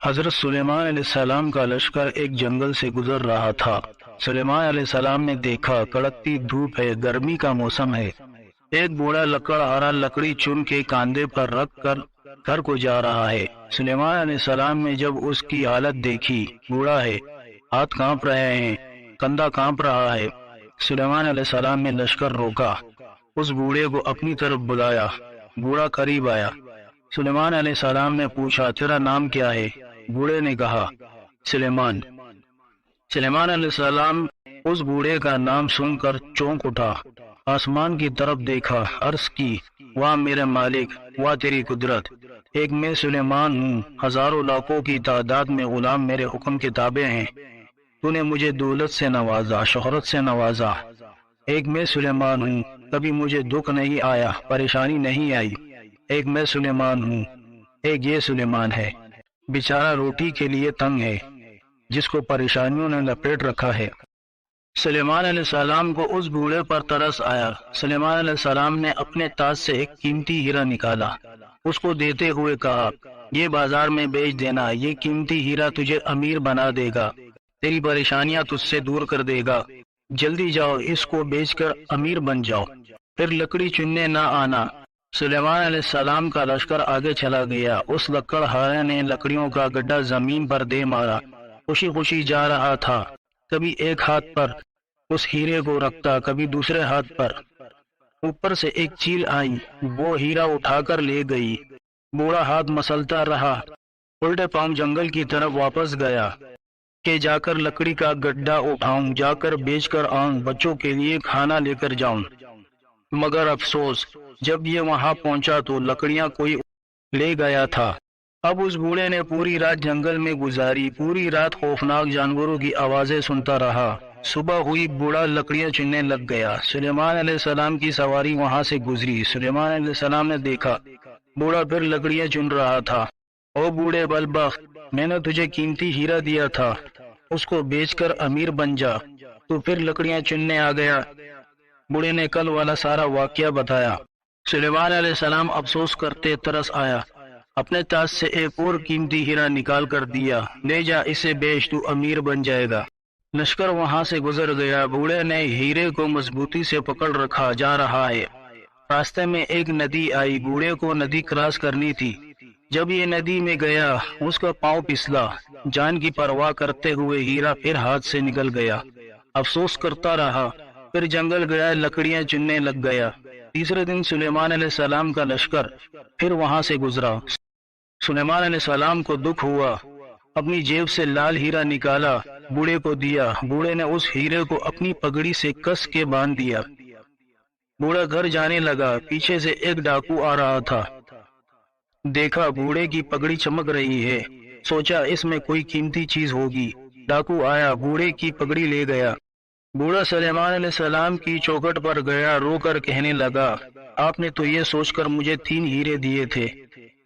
حضرت سلیمان علیہ السلام کا لشکر ایک جنگل سے گزر رہا تھا۔ سلیمان علیہ السلام نے دیکھا کڑکتی دھوپ ہے، گرمی کا موسم ہے۔ ایک بوڑھا لکڑہارا لکڑی چن کے کاندھے پر رکھ کر گھر کو جا رہا ہے۔ سلیمان علیہ السلام نے جب اس کی حالت دیکھی، بوڑھا ہے، ہاتھ کانپ رہے ہیں، کندھا کانپ رہا ہے۔ سلیمان علیہ السلام نے لشکر روکا، اس بوڑھے کو اپنی طرف بلایا۔ بوڑھا قریب آیا۔ سلیمان علیہ السلام نے پوچھا، تیرا نام کیا ہے؟ بوڑھے نے کہا، سلیمان۔ سلیمان علیہ السلام اس بوڑھے کا نام سن کر چونک اٹھا، آسمان کی طرف دیکھا، عرض کی، واہ میرے مالک، واہ تیری قدرت! ایک میں سلیمان ہوں، ہزاروں لاکھوں کی تعداد میں غلام میرے حکم کے تابع ہیں۔ تو نے مجھے دولت سے نوازا، شہرت سے نوازا۔ ایک میں سلیمان ہوں، کبھی مجھے دکھ نہیں آیا، پریشانی نہیں آئی۔ ایک میں سلیمان ہوں، ایک یہ سلیمان ہے، بیچارہ روٹی کے لیے تنگ ہے، جس کو پریشانیوں نے لپیٹ رکھا ہے۔ سلیمان علیہ السلام کو اس بوڑھے پر ترس آیا۔ سلیمان علیہ السلام نے اپنے تاج سے ایک قیمتی ہیرا نکالا، اس کو دیتے ہوئے کہا، یہ بازار میں بیچ دینا، یہ قیمتی ہیرا تجھے امیر بنا دے گا، تیری پریشانیاں تجھ سے دور کر دے گا۔ جلدی جاؤ، اس کو بیچ کر امیر بن جاؤ، پھر لکڑی چننے نہ آنا۔ سلیمان علیہ السلام کا لشکر آگے چلا گیا۔ اس لکڑہارے نے لکڑیوں کا گڈھا زمین پر دے مارا، خوشی خوشی جا رہا تھا۔ کبھی ایک ہاتھ پر اس ہیرے کو رکھتا، کبھی دوسرے ہاتھ پر۔ اوپر سے ایک چیل آئی، وہ ہیرا اٹھا کر لے گئی۔ بوڑھا ہاتھ مسلتا رہا، الٹے پاؤں جنگل کی طرف واپس گیا کہ جا کر لکڑی کا گڈھا اٹھاؤں، جا کر بیچ کر آؤں، بچوں کے لیے کھانا لے کر جاؤں۔ مگر افسوس، جب یہ وہاں پہنچا تو لکڑیاں کوئی لے گیا تھا۔ اب اس بوڑھے نے پوری رات جنگل میں گزاری، پوری رات خوفناک جانوروں کی آوازیں سنتا رہا۔ صبح ہوئی، بوڑھا لکڑیاں چننے لگ گیا۔ سلیمان علیہ السلام کی سواری وہاں سے گزری۔ سلیمان علیہ السلام نے دیکھا بوڑھا پھر لکڑیاں چن رہا تھا۔ او بوڑھے بدبخت، میں نے تجھے قیمتی ہیرا دیا تھا، اس کو بیچ کر امیر بن جا، تو پھر لکڑیاں چننے آ گیا۔ بوڑھے نے کل والا سارا واقعہ بتایا۔ سلیمان علیہ السلام افسوس کرتے ترس آیا، اپنے تاج سے ایک اور قیمتی ہیرا نکال کر دیا، لے جا اسے بیچ، تو امیر بن جائے گا۔ لشکر وہاں سے گزر گیا۔ بوڑھے نے ہیرے کو مضبوطی سے پکڑ رکھا، جا رہا ہے۔ راستے میں ایک ندی آئی، بوڑھے کو ندی کراس کرنی تھی۔ جب یہ ندی میں گیا، اس کا پاؤں پھسلا، جان کی پرواہ کرتے ہوئے ہیرا پھر ہاتھ سے نکل گیا۔ افسوس کرتا رہا، پھر جنگل گیا، لکڑیاں چننے لگ گیا۔ تیسرے دن سلیمان علیہ السلام کا لشکر پھر وہاں سے گزرا۔ سلیمان علیہ السلام کو دکھ ہوا، اپنی جیب سے لال ہیرا نکالا، بوڑھے کو دیا۔ بوڑھے نے اس ہیرے کو اپنی پگڑی سے کس کے باندھ دیا۔ بوڑھا گھر جانے لگا، پیچھے سے ایک ڈاکو آ رہا تھا۔ دیکھا بوڑھے کی پگڑی چمک رہی ہے، سوچا اس میں کوئی قیمتی چیز ہوگی۔ ڈاکو آیا، بوڑھے کی پگڑی لے گیا۔ بوڑھا سلیمان علیہ السلام کی چوکھٹ پر گیا، رو کر کہنے لگا، آپ نے تو یہ سوچ کر مجھے 3 ہیرے دیے تھے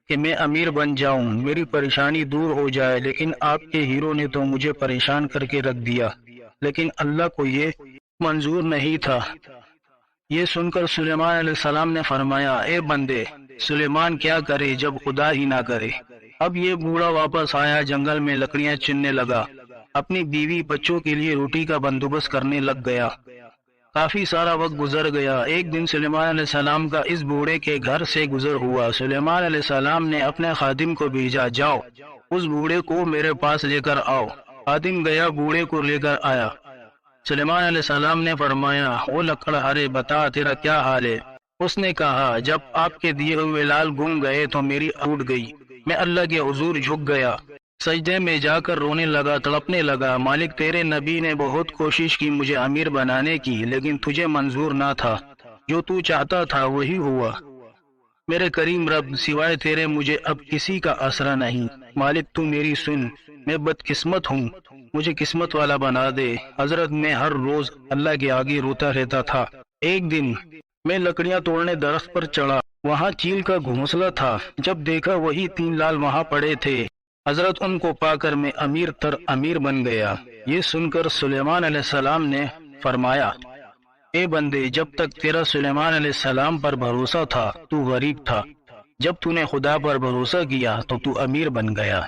کہ میں امیر بن جاؤں، میری پریشانی دور ہو جائے، لیکن آپ کے ہیروں نے تو مجھے پریشان کر کے رکھ دیا۔ لیکن اللہ کو یہ منظور نہیں تھا۔ یہ سن کر سلیمان علیہ السلام نے فرمایا، اے بندے، سلیمان کیا کرے جب خدا ہی نہ کرے۔ اب یہ بوڑھا واپس آیا، جنگل میں لکڑیاں چننے لگا، اپنی بیوی بچوں کے لیے روٹی کا بندوبست کرنے لگ گیا۔ کافی سارا وقت گزر گیا۔ ایک دن سلیمان علیہ السلام کا اس بوڑھے کے گھر سے گزر ہوا۔ سلیمان علیہ السلام نے اپنے خادم کو بھیجا، جاؤ اس بوڑھے کو میرے پاس لے کر آؤ۔ خادم گیا، بوڑھے کو لے کر آیا۔ سلیمان علیہ السلام نے فرمایا، او لکڑہارے، بتا تیرا کیا حال ہے؟ اس نے کہا، جب آپ کے دیے ہوئے لال گم گئے تو میری ٹوٹ گئی، میں اللہ کے حضور جھک گیا، سجدے میں جا کر رونے لگا، تڑپنے لگا، مالک تیرے نبی نے بہت کوشش کی مجھے امیر بنانے کی، لیکن تجھے منظور نہ تھا، جو تو چاہتا تھا وہی ہوا۔ میرے کریم رب، سوائے تیرے مجھے اب کسی کا آسرا نہیں، مالک تو میری سن، میں بدقسمت ہوں، مجھے قسمت والا بنا دے۔ حضرت میں ہر روز اللہ کے آگے روتا رہتا تھا۔ ایک دن میں لکڑیاں توڑنے درخت پر چڑھا، وہاں چیل کا گھونسلہ تھا، جب دیکھا وہی 3 لال وہاں پڑے تھے۔ حضرت ان کو پا کر میں امیر تر امیر بن گیا۔ یہ سن کر سلیمان علیہ السلام نے فرمایا، اے بندے، جب تک تیرا سلیمان علیہ السلام پر بھروسہ تھا تو غریب تھا، جب تو نے خدا پر بھروسہ کیا تو تو امیر بن گیا۔